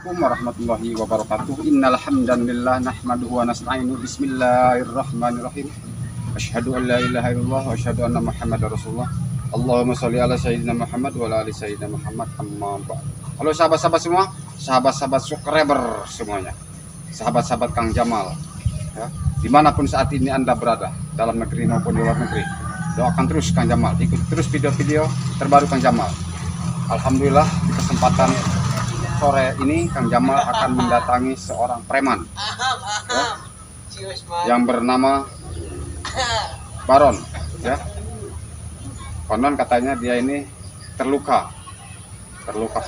Assalamualaikum warahmatullahi wabarakatuh. Innal hamdalillah nahmaduhu wa nasta'inu bismillahirrahmanirrahim. Asyhadu an la ilaha illallah wa asyhadu anna Muhammadar Rasulullah. Allahumma sholli ala sayyidina Muhammad wa ala ali sayyidina Muhammad. Amma ba'd. Halo sahabat-sahabat semua, sahabat-sahabat subscriber semuanya, sahabat-sahabat Kang Jamal ya, dimanapun saat ini Anda berada, dalam negeri maupun di luar negeri, doakan terus Kang Jamal, ikuti terus video-video terbaru Kang Jamal. Alhamdulillah di kesempatan sore ini Kang Jamal akan mendatangi seorang preman ya, yang bernama Baron ya. Konon katanya dia ini terluka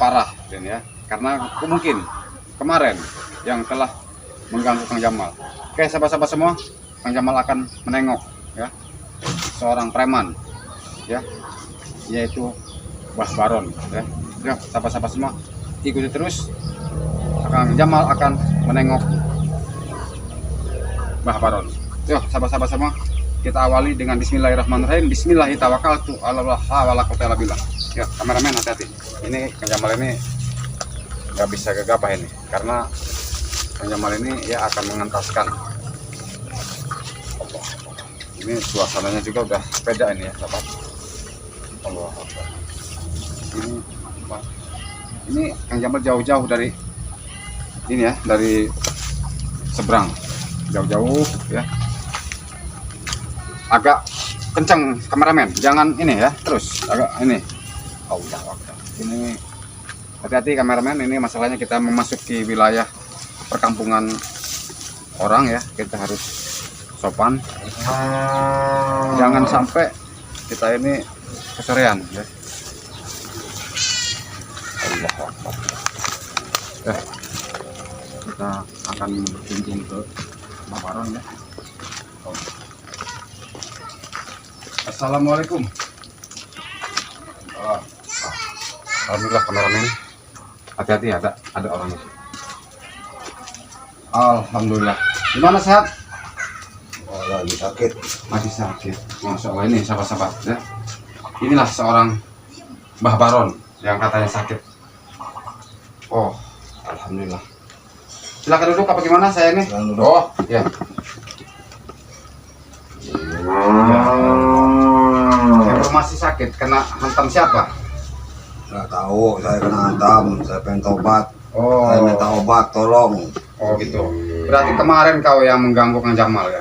parah dan ya, karena mungkin kemarin yang telah mengganggu Kang Jamal. Oke sahabat-sahabat semua, Kang Jamal akan menengok ya seorang preman ya, yaitu Mbah Baron ya. Ya sahabat-sahabat semua, ikuti terus, Kang Jamal akan menengok Mbah Baron. Yuk sahabat-sahabat semua, kita awali dengan bismillahirrahmanirrahim. Bismillahirrahmanirrahim. Ya kameramen hati-hati. Ini Kang Jamal ini nggak bisa gegabah ini, karena Kang Jamal ini ya akan mengentaskan. Ini suasananya juga udah beda ini ya sahabat. Allah Akbar. Ini Kang Jamal jauh-jauh dari ini ya, dari seberang, jauh-jauh ya. Agak kencang kameramen, jangan ini ya, terus agak ini. Allah Akbar. Ini hati-hati kameramen, ini masalahnya kita memasuki wilayah perkampungan orang ya, kita harus sopan. Jangan sampai kita ini kesorean ya. Allah Akbar. Ya, kita akan kunjung ke Mbah Baron ya. Oh. Assalamualaikum. Oh. Alhamdulillah kameramen. Hati-hati ada orangnya. Alhamdulillah. Gimana sehat? Oh, lagi sakit. Masih sakit. Masya Allah, ini sahabat-sahabat ya. Inilah seorang Mbah Baron yang katanya sakit. Oh, alhamdulillah. Silakan duduk apa gimana saya ini? Oh, ya. Informasi sakit kena hantam siapa? Nggak tahu, saya kena hantam, saya pengen tobat. Oh, saya minta obat, tolong. oh gitu. Berarti kemarin kau yang mengganggu Kang Jamal ya?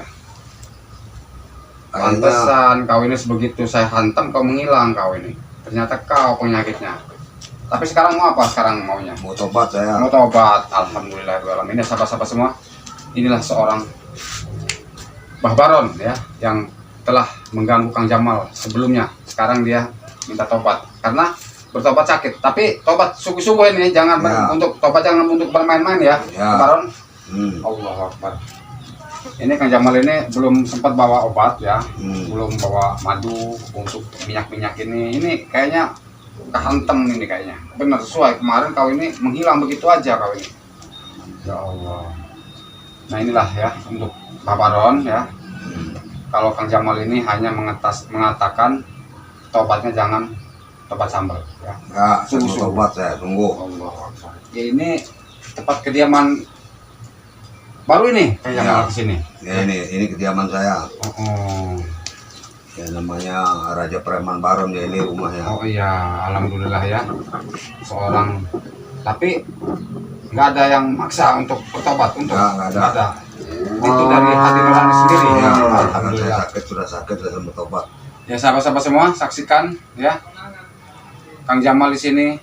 Pantesan kau ini sebegitu saya hantam kau menghilang kau ini. Ternyata kau penyakitnya. Tapi sekarang mau apa? Sekarang maunya? Mau tobat saya. Mau tobat. Alhamdulillah. Ini sahabat-sahabat semua, inilah seorang Mbah Baron ya, yang telah mengganggu Kang Jamal sebelumnya. Sekarang dia minta tobat karena bertobat sakit. Tapi tobat sungguh-sungguh ini, jangan ya. Untuk tobat jangan untuk bermain-main ya, ya. Baron. Allah Akbar. Ini Kang Jamal ini belum sempat bawa obat ya, belum bawa madu untuk minyak-minyak ini. Ini kayaknya kehantem ini kayaknya. Benar sesuai kemarin kau ini menghilang begitu aja kau ini. Ya Allah. Nah inilah ya untuk Mbah Baron ya. Kalau Kang Jamal ini hanya mengatakan tobatnya jangan tobat sambal ya. Ya, sungguh tobat saya, sungguh. Allah Akbar. Ya ini tempat kediaman baru ini Kang Jamal kesini. Ya, ini kediaman saya. Oh. Ya namanya Raja Preman Baron ya, ini rumahnya. Oh iya, alhamdulillah ya. Seorang, tapi nggak ada yang maksa untuk bertobat untuk. Nggak ada. Itu dari hati nurani sendiri ya. Alhamdulillah. Saya sudah sakit saya bertobat. Ya sahabat-sahabat semua, saksikan ya. Kang Jamal di sini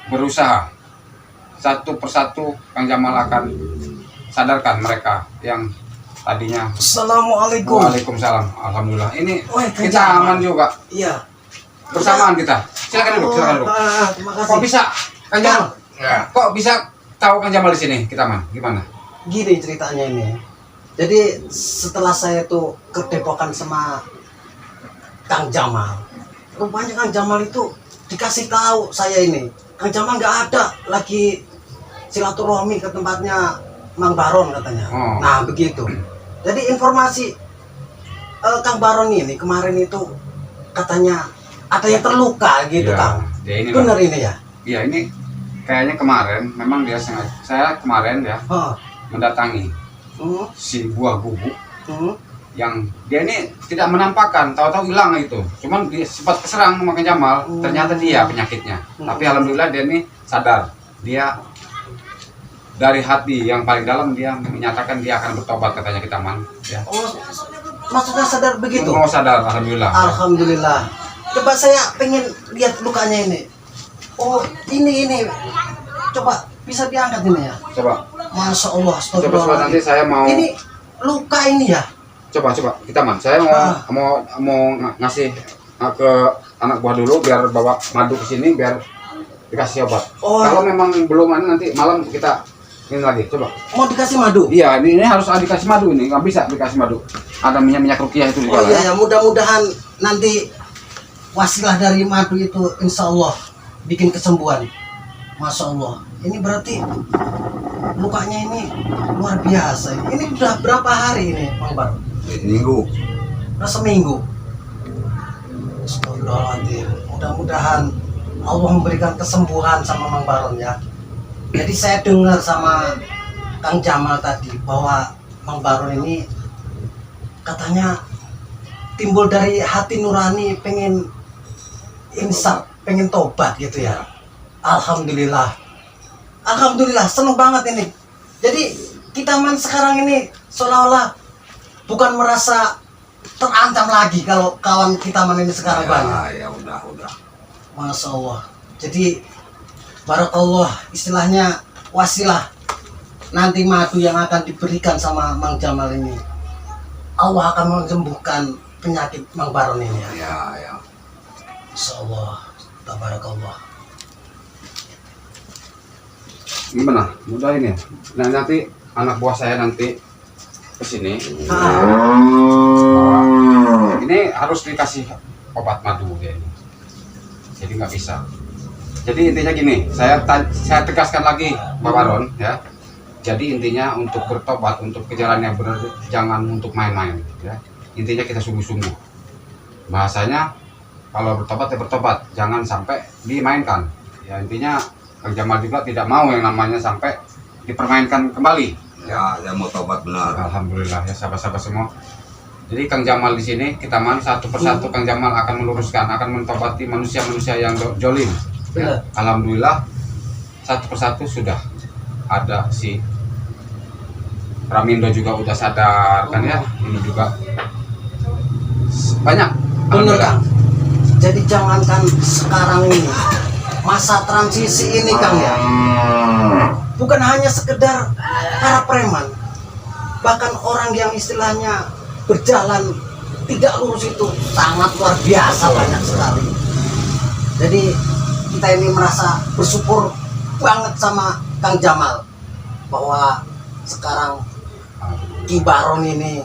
berusaha satu persatu. Kang Jamal akan sadarkan mereka yang tadinya. Assalamualaikum. Waalaikumsalam. Alhamdulillah. Ini kita Jamal. aman juga. Iya. Bersamaan kita. Silakan duduk, silakan duduk. Terima kasih. Kok bisa Kang Jamal? Ya. Kok bisa tahu Kang Jamal di sini? Kita aman. Gimana? Gini ceritanya ini. Jadi setelah saya tuh kedepokan sama Kang Jamal, rupanya Kang Jamal itu dikasih tahu saya ini. Kang Jamal nggak ada lagi silaturahmi ke tempatnya Mang Baron katanya. Oh. Nah begitu. Jadi informasi Kang Baron ini kemarin itu katanya ada yang terluka gitu ya, Kang. Ya ini bener ini ya? Iya ini kayaknya kemarin memang dia sengaja. Saya kemarin ya Oh. mendatangi Hmm. si buah gubuk Hmm. yang dia ini tidak menampakkan, tahu-tahu hilang itu. Cuman dia sempat keserang sama Kang Jamal, ternyata dia penyakitnya. Tapi alhamdulillah dia ini sadar. Dia dari hati yang paling dalam dia menyatakan dia akan bertobat katanya kita man. Ya. Oh, maksudnya sadar begitu? Mau sadar, alhamdulillah. Alhamdulillah. Coba saya pengen lihat lukanya ini. Oh, ini. Coba bisa diangkat ini ya. Coba, Masya Allah. coba nanti saya mau. Ini luka ini ya. Coba kita man. Saya mau ngasih ke anak buah dulu biar bawa madu ke sini biar dikasih obat. Oh. Kalau memang belum nanti malam kita ini lagi. Coba. Mau dikasih madu? Iya, ini harus dikasih madu ini. Nggak bisa dikasih madu. Ada minyak rukiah itu Oh juga. iya ya, mudah-mudahan nanti wasilah dari madu itu insya Allah bikin kesembuhan. Masya Allah. Ini berarti lukanya ini luar biasa. Ini udah berapa hari ini, Bang Bar? Minggu. Udah seminggu. Astagfirullahaladzim. Mudah-mudahan Allah memberikan kesembuhan sama Mang Baron ya. Jadi saya dengar sama Kang Jamal tadi bahwa Mang Baron ini katanya timbul dari hati nurani pengen insaf, pengen tobat gitu ya. Alhamdulillah. Alhamdulillah, seneng banget ini. Jadi kita man sekarang ini seolah-olah bukan merasa terancam lagi kalau kawan kita man ini sekarang banyak. Ya udah. Masya Allah. Jadi barakallah, istilahnya wasilah nanti madu yang akan diberikan sama Mang Jamal ini. Allah akan menyembuhkan penyakit Mang Baron ini ya. Ya. Masya Allah. Tabarakallah. Gimana? Mudah ini. Nah, nanti anak buah saya nanti ke sini. Ini harus dikasih obat madu ya ini. Jadi nggak bisa. Jadi intinya gini, saya tegaskan lagi Pak Baron ya. Jadi intinya untuk bertobat, untuk ke jalan yang benar, jangan untuk main-main ya. Intinya kita sungguh-sungguh. Bahasanya kalau bertobat ya bertobat, jangan sampai dimainkan. Ya intinya Kang Jamal juga tidak mau yang namanya sampai dipermainkan kembali. Ya, saya mau tobat benar. Alhamdulillah ya sahabat-sahabat semua. Jadi Kang Jamal di sini kita man satu persatu Kang Jamal akan meluruskan, akan mentobati manusia-manusia yang jolim. Ya. Alhamdulillah satu persatu sudah ada si Ramindo juga udah sadar kan ya. Ini juga banyak. Bener Kang. Jadi jangankan sekarang ini masa transisi ini Kang ya, bukan hanya sekedar para preman, bahkan orang yang istilahnya berjalan tidak lurus itu sangat luar biasa banyak sekali. Jadi kita ini merasa bersyukur banget sama Kang Jamal bahwa sekarang Ki Baron ini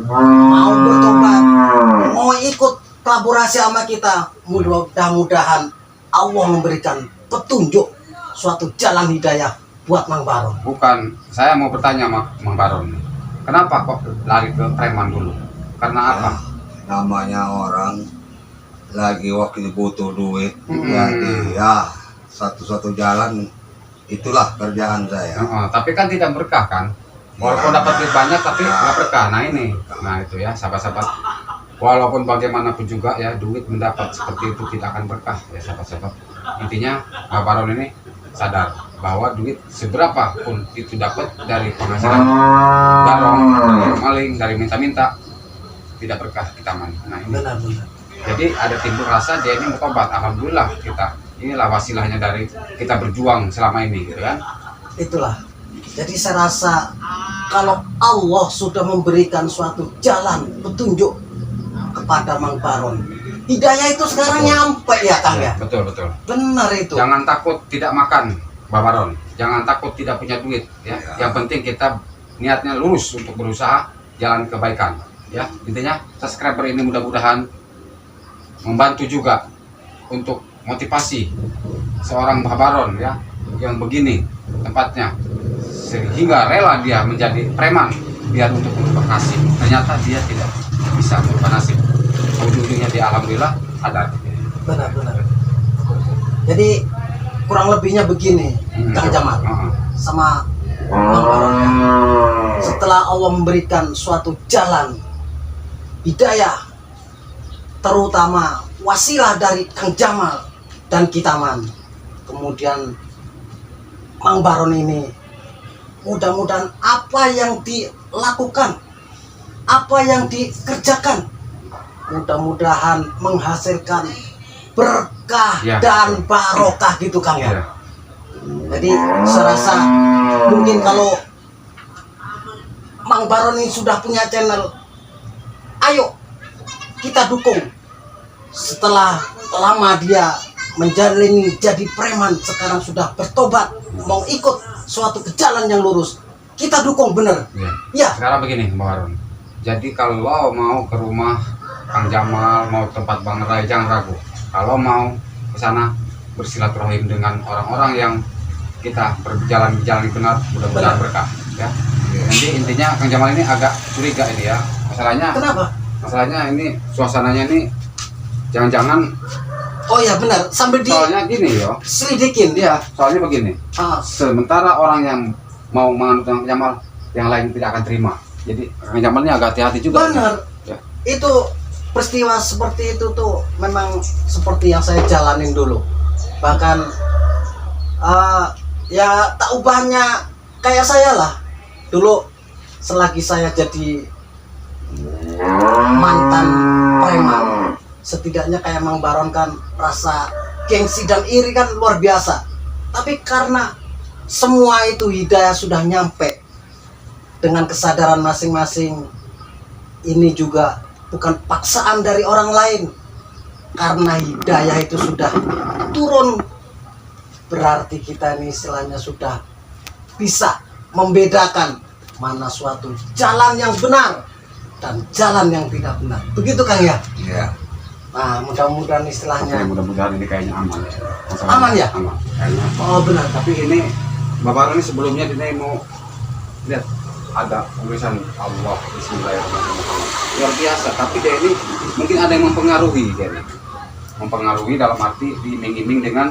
mau bertobat, mau ikut kolaborasi sama kita. Mudah-mudahan Allah memberikan petunjuk suatu jalan hidayah buat Mang Baron. Bukan, saya mau bertanya Mang Baron. Kenapa kok lari ke preman dulu? Karena apa? Namanya orang lagi waktu butuh duit. Jadi ya satu-satu jalan itulah kerjaan saya. Tapi kan tidak berkah kan? Walaupun dapat duit banyak tapi nggak berkah. Nah ini, nah itu ya sahabat-sahabat. Walaupun bagaimanapun juga ya duit mendapat seperti itu tidak akan berkah ya sahabat-sahabat. Intinya Mang Baron ini sadar bahwa duit seberapa pun itu dapat dari penghasilan barong, dari maling, dari minta-minta tidak berkah kita man. Nah ini. Benar-benar. Jadi ada timbul rasa dia ini mau tobat. Alhamdulillah kita inilah wasilahnya dari kita berjuang selama ini gitu kan. Itulah. Jadi saya rasa kalau Allah sudah memberikan suatu jalan petunjuk kepada Mang Baron, hidayah itu sekarang nyampe ya Kang ya. Betul. Benar itu. Jangan takut tidak makan, Pak Baron. Jangan takut tidak punya duit ya. Yang penting kita niatnya lurus untuk berusaha jalan kebaikan ya. Intinya subscriber ini mudah-mudahan membantu juga untuk motivasi seorang Pak Baron ya yang begini tempatnya sehingga rela dia menjadi preman biar untuk merubah nasib. Ternyata dia tidak bisa merubah nasib. Ujung-ujungnya dia alhamdulillah sadar. Benar. Jadi kurang lebihnya begini, Kang Jamal sama Bang Baron ya. Setelah Allah memberikan suatu jalan hidayah, terutama wasilah dari Kang Jamal dan Kitaman, kemudian Mang Baron ini, mudah-mudahan apa yang dilakukan, apa yang dikerjakan, mudah-mudahan menghasilkan berkah Ya, dan barokah gitu Kang ya. Ya. Jadi saya rasa mungkin kalau Mang Baron ini sudah punya channel, ayo kita dukung. Setelah lama dia menjalani jadi preman, sekarang sudah bertobat, mau ikut suatu jalan yang lurus, kita dukung bener. Ya. Ya, Sekarang begini Bang Baron. Jadi kalau mau ke rumah Kang Jamal, mau ke tempat Bang Rai, jangan ragu. Kalau mau ke sana bersilaturahim dengan orang-orang yang kita berjalan di jalan yang benar, mudah-mudahan berkah. Ya. Jadi intinya Kang Jamal ini agak curiga ini ya. kenapa? Masalahnya ini suasananya ini jangan-jangan. Oh ya benar, sambil Soalnya gini yo. diselidikin. Iya, soalnya begini. Ah, Sementara orang yang mau menganut Kang Jamal, yang lain tidak akan terima. Jadi Kang Jamal ini agak hati-hati juga. benar. Ya. Itu peristiwa seperti itu tuh memang seperti yang saya jalanin dulu. Bahkan ya tak ubahnya kayak saya lah. Dulu selagi saya jadi mantan preman, setidaknya kayak Mang Baron kan rasa gengsi dan iri kan luar biasa. Tapi karena semua itu hidayah sudah nyampe dengan kesadaran masing-masing, ini juga bukan paksaan dari orang lain, karena hidayah itu sudah turun, berarti kita ini istilahnya sudah bisa membedakan mana suatu jalan yang benar dan jalan yang tidak benar. Begitu Kang ya? Iya. Nah, mudah-mudahan Oke, istilahnya mudah-mudahan ini kayaknya aman. Aman ya? Aman. Kayaknya. oh benar. Tapi ini Bapak ini sebelumnya dia mau lihat ada tulisan Allah Bismillahirrahmanirrahim. Luar biasa. Tapi dia ini mungkin ada yang mempengaruhi dia ini. Mempengaruhi dalam arti diiming-iming dengan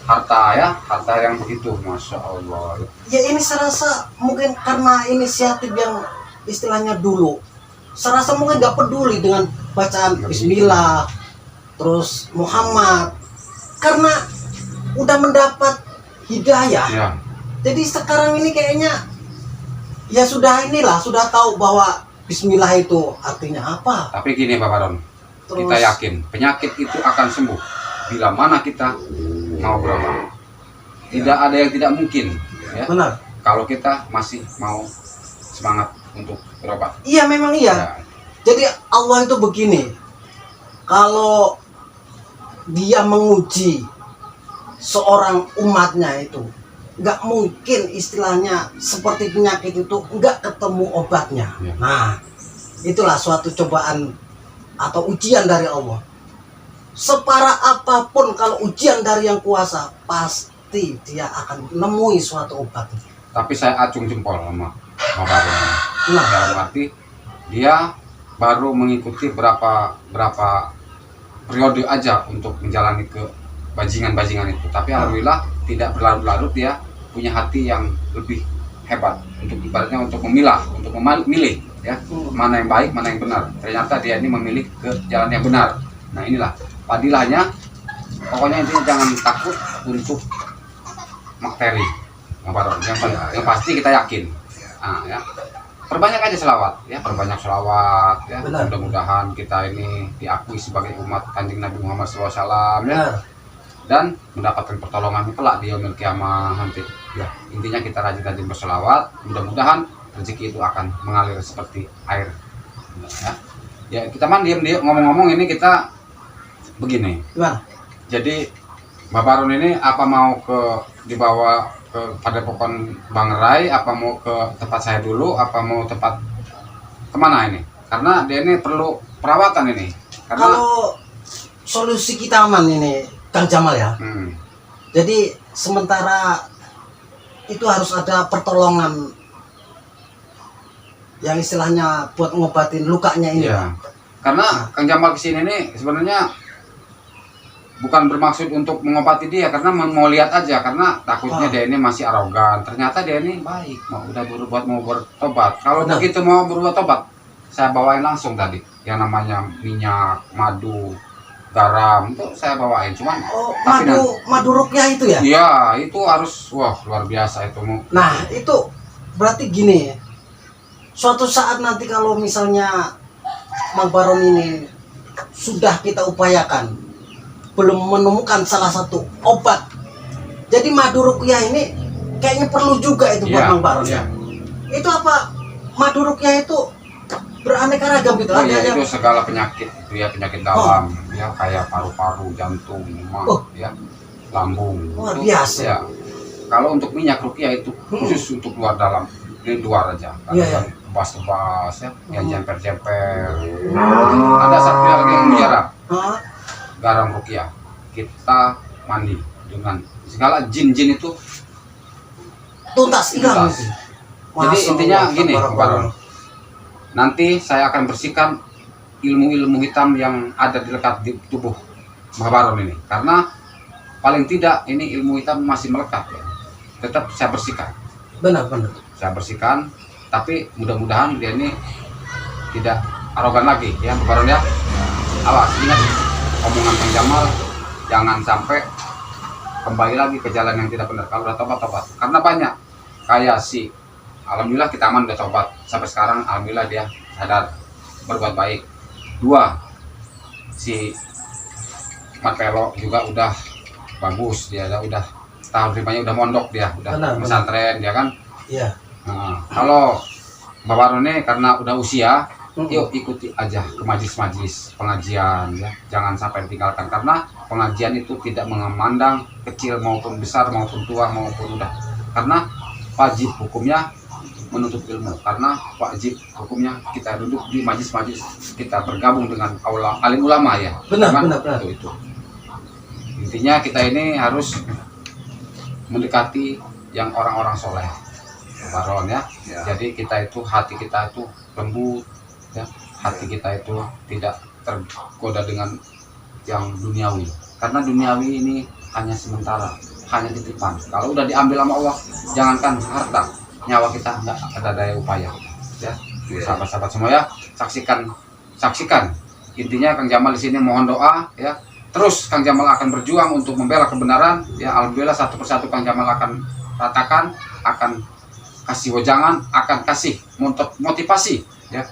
harta ya, harta yang begitu, masya Allah. Ya ini saya rasa mungkin karena inisiatif yang istilahnya dulu, saya rasa mungkin nggak peduli dengan bacaan Bismillah, terus Muhammad, karena udah mendapat hidayah. Ya. Jadi sekarang ini kayaknya ya sudah inilah, sudah tahu bahwa Bismillah itu artinya apa. Tapi gini Pak Baron, Terus, kita yakin penyakit itu akan sembuh bila mana kita mau berobat. Tidak ada yang tidak mungkin, ya. benar. Kalau kita masih mau semangat untuk berobat. Iya memang iya. Ya. Jadi Allah itu begini, kalau dia menguji seorang umatnya itu, nggak mungkin istilahnya seperti penyakit itu nggak ketemu obatnya. Ya. Nah, itulah suatu cobaan atau ujian dari Allah. Separah apapun kalau ujian dari yang kuasa, pasti dia akan menemui suatu obat. Tapi saya acung jempol sama Pak Baron. Nah, Dalam arti dia baru mengikuti berapa periode aja untuk menjalani ke bajingan-bajingan itu. Tapi alhamdulillah tidak berlarut-larut, dia punya hati yang lebih hebat untuk ibaratnya untuk memilah, untuk memilih ya mana yang baik, mana yang benar. Ternyata dia ini memilih ke jalan yang benar. Nah inilah padilahnya. Pokoknya intinya jangan takut untuk materi, Bang Baron. Yang pasti kita yakin. Nah, ya. Perbanyak aja selawat, ya perbanyak selawat, ya. Benar. Mudah-mudahan kita ini diakui sebagai umat Kanjeng Nabi Muhammad SAW, ya. benar. Dan mendapatkan pertolongan kelak di yaumil kiamah nanti. Ya, intinya kita rajin-rajin berselawat, mudah-mudahan rezeki itu akan mengalir seperti air. Ya, ya kita diam ngomong-ngomong ini kita begini. Gimana? Jadi Mbak Baron ini apa mau dibawa ke padepokan Bang Rai, apa mau ke tempat saya dulu, apa mau tempat kemana ini? Karena dia ini perlu perawatan ini. Karena Kalau solusi kita aman ini, Kang Jamal ya. Jadi sementara itu harus ada pertolongan yang istilahnya buat ngobatin lukanya ini. ya. Karena Kang Jamal kesini nih sebenarnya bukan bermaksud untuk mengobati dia, karena mau lihat aja, karena takutnya dia ini masih arogan. Ternyata dia ini baik, mau bertobat. Kalau Benar. begitu mau berbuat tobat, saya bawain langsung tadi yang namanya minyak, madu, garam, itu saya bawain. Cuman Oh, tapi madu rukyah itu ya? iya, itu harus luar biasa itu. Nah, itu berarti gini ya. Suatu saat nanti kalau misalnya Mang Baron ini sudah kita upayakan belum menemukan salah satu obat. Jadi madu rukyah ini kayaknya perlu juga itu buat Iya, Mang Baron. iya. Itu apa? Madu rukyah itu beraneka ragam gitu. Oh Ada iya, yang itu segala penyakit itu ya, penyakit dalam ya, kayak paru-paru, jantung, Oh. ya, lambung. Luar Itu, biasa. ya. Kalau untuk minyak rukyah itu khusus untuk luar dalam, di luar aja. Ada Iya, yang tebas-tebas ya, yang jemper-jemper. Ada satu lagi yang mujarab, Hah? garam rukyah. Kita mandi dengan segala jin-jin itu Tuntas hilang. tuntas. itu. Jadi Masya intinya Allah, gini, tabarakallah. Baron. Nanti saya akan bersihkan ilmu-ilmu hitam yang ada di lekat di tubuh Mbah Baron ini, karena paling tidak ini ilmu hitam masih melekat ya. Tetap saya bersihkan, Benar. saya bersihkan. Tapi mudah-mudahan dia ini tidak arogan lagi ya, Mbah Baron ya. Awas, ingat omongan Kang Jamal, jangan sampai kembali lagi ke jalan yang tidak benar. Kalau udah tobat, karena banyak kayak si, alhamdulillah kita aman udah tobat sampai sekarang, alhamdulillah dia sadar berbuat baik. 2, si Marpelo juga udah bagus, dia udah tahun rimanya udah mondok, dia udah Benar. pesantren dia kan. Iya. Nah, kalau Mbak Baron ini karena udah usia, Mm-mm. yuk ikuti aja ke majelis-majelis pengajian ya, jangan sampai ditinggalkan, karena pengajian itu tidak memandang kecil maupun besar maupun tua maupun udah, karena wajib hukumnya menuntut ilmu, karena wajib hukumnya kita duduk di majelis-majelis, kita bergabung dengan alim ulama ya. Benar. Itu intinya kita ini harus mendekati yang orang-orang soleh, Baron ya. Ya. Jadi kita itu, hati kita itu lembut ya, hati kita itu tidak tergoda dengan yang duniawi, karena duniawi ini hanya sementara, hanya titipan. Kalau udah diambil sama Allah, jangankan harta, nyawa kita nggak ada daya upaya ya. Sahabat-sahabat semua ya, saksikan intinya Kang Jamal di sini mohon doa ya. Terus Kang Jamal akan berjuang untuk membela kebenaran ya. Alhamdulillah satu persatu Kang Jamal akan ratakan, akan kasih wejangan, akan kasih motivasi ya.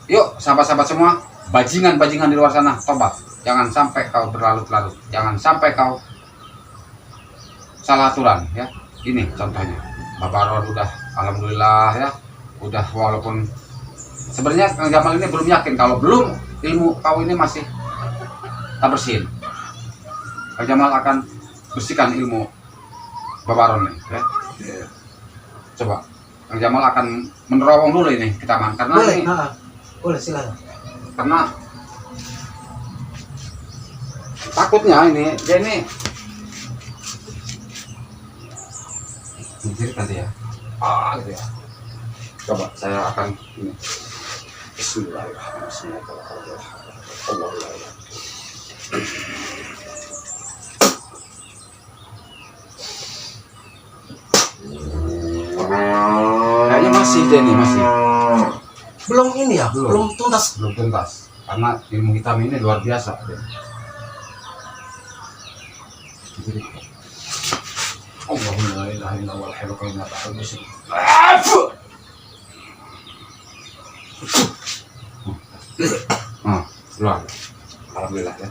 Yuk sahabat-sahabat semua, bajingan-bajingan di luar sana, tobat. Jangan sampai kau berlarut-larut, jangan sampai kau salah aturan ya. Ini contohnya, Mbak Baron udah alhamdulillah ya, udah, walaupun sebenarnya Kang Jamal ini belum yakin, kalau belum ilmu kau ini masih tak bersihin. Kang Jamal akan bersihkan ilmu Mbak Baron ini ya. Iya. Coba Kang Jamal akan menerawang dulu ini ke taman, karena Boleh. ini, Boleh silakan. karena takutnya ini dia ini menjerit nanti ya, gitu ya. Coba saya akan ini. Bismillahirrahmanirrahim. Kayaknya masih dia nih, masih Belum ini ya, Belum. belum tuntas. belum tuntas, karena ilmu hitam ini luar biasa. Allahumma la ilaha illa huwal hayyul qayyum la ta'khudhuhu keluar. Alhamdulillah ya.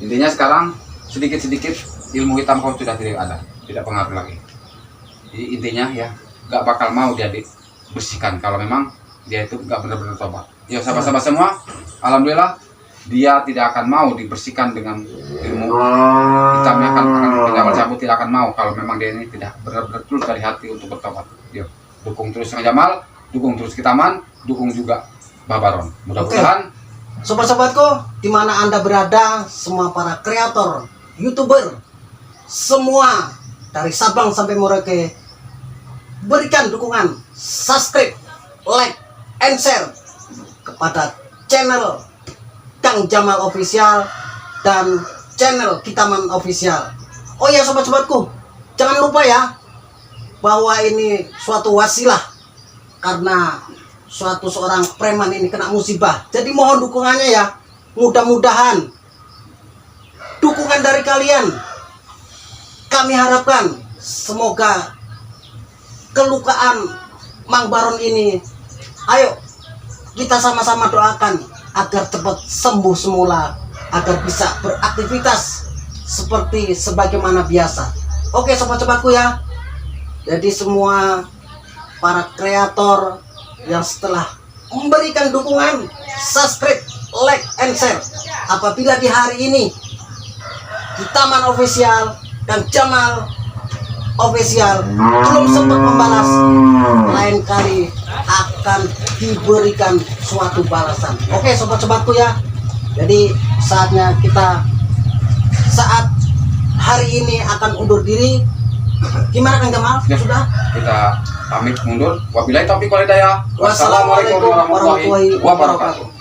Intinya sekarang sedikit-sedikit ilmu hitam kau sudah tidak ada, tidak pengaruh lagi. Jadi intinya ya, gak bakal mau dia dibersihkan kalau memang dia itu gak benar-benar tobat. Ya sahabat-sahabat semua, alhamdulillah dia tidak akan mau dibersihkan dengan ilmu hitamnya, akan Jamal cabut tidak akan mau kalau memang dia ini tidak benar-benar tulus dari hati untuk bertobat. Yuk, dukung terus Kang Jamal, dukung terus Kitaman, dukung juga Mbah Baron. Mudah-mudahan Sobat-sobatku, di mana Anda berada, semua para kreator, YouTuber, semua dari Sabang sampai Merauke, berikan dukungan, subscribe, like, and share kepada channel Kang Jamal Official dan channel Kitaman Official. Oh ya sobat-sobatku, jangan lupa ya bahwa ini suatu wasilah karena seorang preman ini kena musibah. Jadi mohon dukungannya ya. Mudah-mudahan dukungan dari kalian kami harapkan semoga kelukaan Mang Baron ini, ayo kita sama-sama doakan agar cepat sembuh semula, agar bisa beraktivitas seperti sebagaimana biasa. Oke sobat-sobatku ya, jadi semua para kreator yang setelah memberikan dukungan, subscribe, like, and share. Apabila di hari ini Kitaman Official dan Jamal Official belum sempat membalas, lain kali akan diberikan suatu balasan. Oke sobat-sobatku ya, jadi saatnya kita saat hari ini akan undur diri. Gimana Kang Jamal? Ya, Sudah? kita pamit mundur. Wabillahi taufiq wal hidayah. Wassalamualaikum warahmatullahi wabarakatuh.